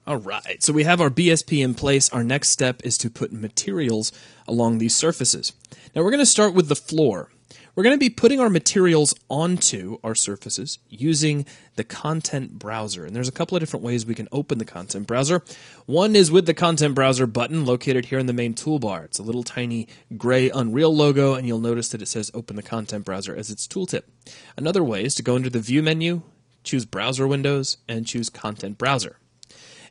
Alright, so we have our BSP in place. Our next step is to put materials along these surfaces. Now we're going to start with the floor. We're going to be putting our materials onto our surfaces using the content browser. And there's a couple of different ways we can open the content browser. One is with the content browser button located here in the main toolbar. It's a little tiny gray Unreal logo, and you'll notice that it says open the content browser as its tooltip. Another way is to go into the view menu, choose browser windows, and choose content browser.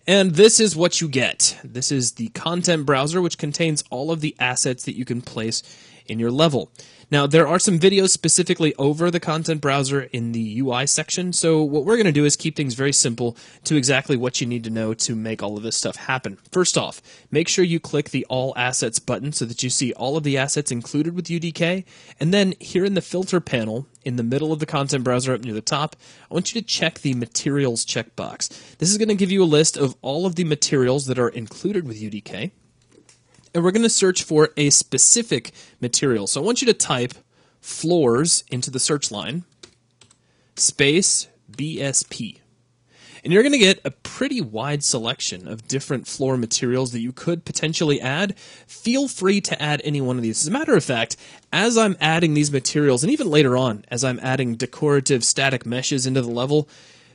And this is what you get. This is the content browser, which contains all of the assets that you can place in your level. Now, there are some videos specifically over the content browser in the UI section, so what we're going to do is keep things very simple to exactly what you need to know to make all of this stuff happen. First off, make sure you click the All Assets button so that you see all of the assets included with UDK, and then here in the filter panel, in the middle of the content browser up near the top, I want you to check the Materials checkbox. This is going to give you a list of all of the materials that are included with UDK. And we're going to search for a specific material. So I want you to type floors into the search line, space BSP. And you're going to get a pretty wide selection of different floor materials that you could potentially add. Feel free to add any one of these. As a matter of fact, as I'm adding these materials, and even later on, as I'm adding decorative static meshes into the level,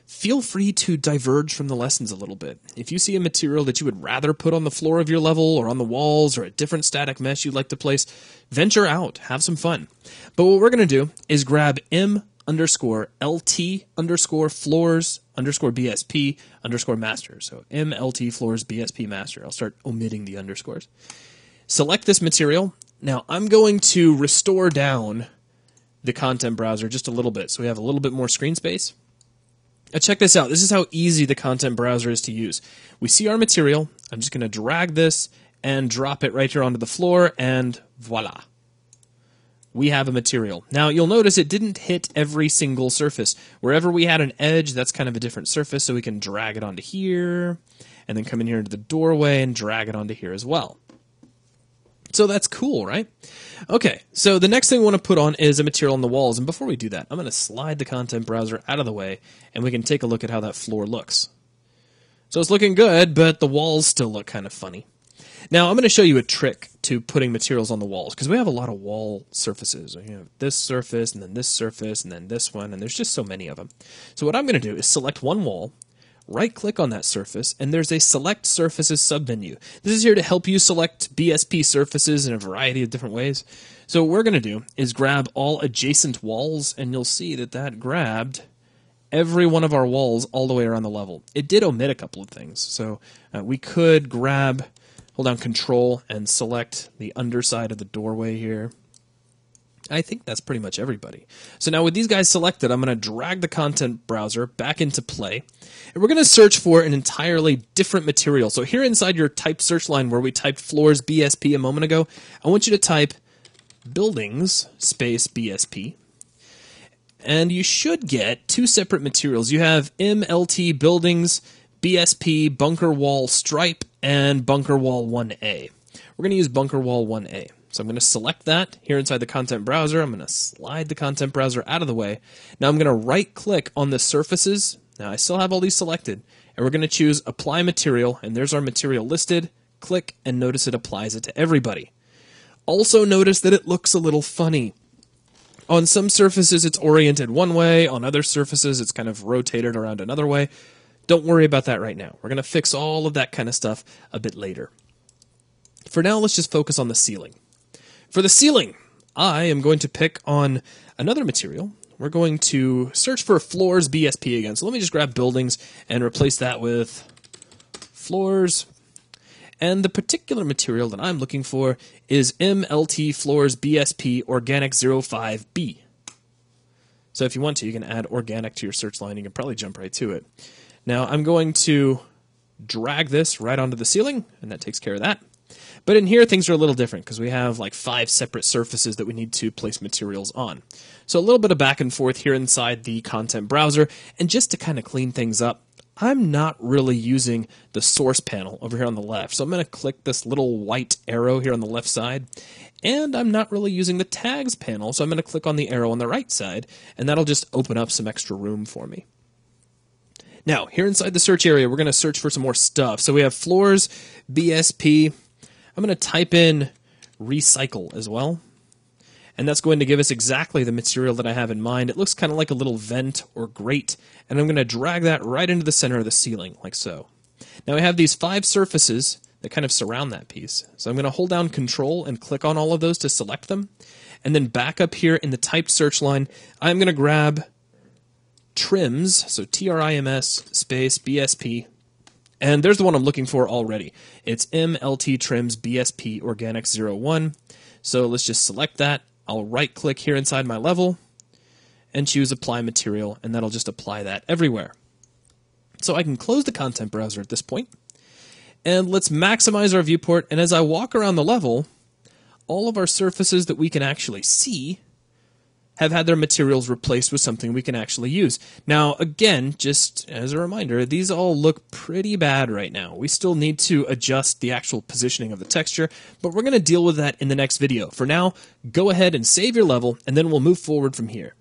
feel free to diverge from the lessons a little bit. If you see a material that you would rather put on the floor of your level or on the walls or a different static mesh you'd like to place, venture out, have some fun. But what we're going to do is grab m_lt_floors_BSP_master. So mlt floors BSP master. I'll start omitting the underscores. Select this material. Now I'm going to restore down the content browser just a little bit so we have a little bit more screen space. Now check this out. This is how easy the content browser is to use. We see our material. I'm just going to drag this and drop it right here onto the floor, and voila. We have a material. Now you'll notice it didn't hit every single surface. Wherever we had an edge, that's kind of a different surface, so we can drag it onto here, and then come in here into the doorway and drag it onto here as well. So that's cool, right? Okay, so the next thing we want to put on is a material on the walls. And before we do that, I'm going to slide the content browser out of the way, and we can take a look at how that floor looks. So it's looking good, but the walls still look kind of funny. Now, I'm going to show you a trick to putting materials on the walls, because we have a lot of wall surfaces. You have this surface, and then this surface, and then this one, and there's just so many of them. So what I'm going to do is select one wall, right-click on that surface, and there's a Select Surfaces submenu. This is here to help you select BSP surfaces in a variety of different ways. So what we're going to do is grab all adjacent walls, and you'll see that that grabbed every one of our walls all the way around the level. It did omit a couple of things. So we could hold down Control and select the underside of the doorway here. I think that's pretty much everybody. So now with these guys selected, I'm going to drag the content browser back into play, and we're going to search for an entirely different material. So here inside your typed search line where we typed floors BSP a moment ago, I want you to type buildings space BSP, and you should get two separate materials. You have MLT buildings BSP bunker wall stripe and bunker wall 1A. We're going to use bunker wall 1A. So I'm going to select that here inside the content browser. I'm going to slide the content browser out of the way. Now I'm going to right-click on the surfaces. Now I still have all these selected. And we're going to choose Apply Material, and there's our material listed. Click, and notice it applies it to everybody. Also notice that it looks a little funny. On some surfaces it's oriented one way. On other surfaces it's kind of rotated around another way. Don't worry about that right now. We're going to fix all of that kind of stuff a bit later. For now, let's just focus on the ceiling. For the ceiling, I am going to pick on another material. We're going to search for floors BSP again. So let me just grab buildings and replace that with floors. And the particular material that I'm looking for is MLT floors BSP organic 05B. So if you want to, you can add organic to your search line. You can probably jump right to it. Now I'm going to drag this right onto the ceiling, and that takes care of that. But in here, things are a little different because we have like 5 separate surfaces that we need to place materials on. So a little bit of back and forth here inside the content browser. And just to kind of clean things up, I'm not really using the source panel over here on the left. So I'm going to click this little white arrow here on the left side. And I'm not really using the tags panel, so I'm going to click on the arrow on the right side, and that'll just open up some extra room for me. Now, here inside the search area, we're going to search for some more stuff. So we have floors, BSP. I'm going to type in recycle as well. And that's going to give us exactly the material that I have in mind. It looks kind of like a little vent or grate, and I'm going to drag that right into the center of the ceiling, like so. Now I have these 5 surfaces that kind of surround that piece. So I'm going to hold down Control and click on all of those to select them. And then back up here in the typed search line, I'm going to grab trims, so TRIMS space BSP. And there's the one I'm looking for already. It's MLT trims BSP Organics 01. So let's just select that. I'll right click here inside my level and choose Apply Material, and that'll just apply that everywhere. So I can close the content browser at this point. And let's maximize our viewport, and as I walk around the level, all of our surfaces that we can actually see have had their materials replaced with something we can actually use. Now, again, just as a reminder, these all look pretty bad right now. We still need to adjust the actual positioning of the texture, but we're going to deal with that in the next video. For now, go ahead and save your level, and then we'll move forward from here.